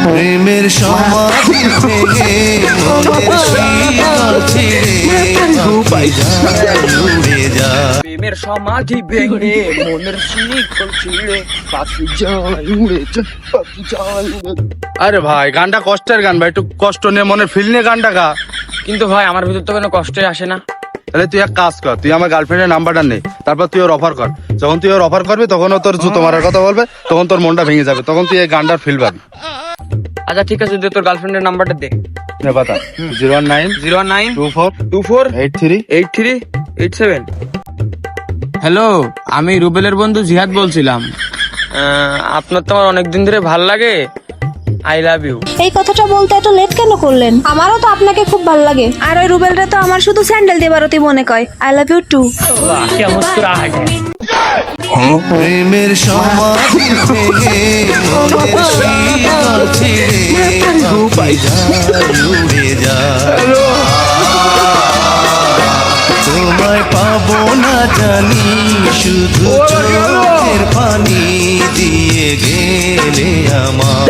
প্রেমের সমাধি ভেঙে মনের শীতল ছিঁড়ে পাখি যায় উড়ে যায়। প্রেমের সমাধি ভেঙে মনের শিকল ছিঁড়ে পাখি যায় উড়ে যায়, পাখি যায় উড়ে যায়। আরে ভাই গানটা কষ্টের গান ভাই, একটু কষ্ট নিয়ে মনের ফিল নিয়ে গানটা গা। কিন্তু ভাই আমার ভিতর তো কোনো কষ্টই আসে না। তাহলে তুই এক কাজ কর, তুই আমার গার্লফ্রেন্ডের নাম্বারটা নে, তারপর তুই ওর অফার কর। যখন তুই ওর অফার করবি তখন ও তোর জুতো মারার কথা বলবে, তখন তোর মনটা ভেঙে যাবে, তখন তুই এই গানটার ফিল পাবি। আচ্ছা ঠিক আছে, তুই তোর গার্লফ্রেন্ডের নাম্বারটা দে। নে বাতা 019 24 83 019248387। হ্যালো, আমি রুবেলের বন্ধু জিহাদ বলছিলাম। আপনার তো আমার অনেকদিন ধরে ভাল লাগে। I love you. এই কথাটা বলতে এত লেট কেন করলেন? আমারও তো আপনাকে খুব ভালো লাগে। আর ওই রুবেলটা তো আমার শুধু স্যান্ডেল দেবারতি মনে কয়। I love you too. প্রেমের সমাধি ভেঙে মনের শীতল ছিঁড়ে পাখি যায় উড়ে যায়। তোমায় পাবো না জানি, শুধু চোখের পানি দিয়ে গেলে আমার।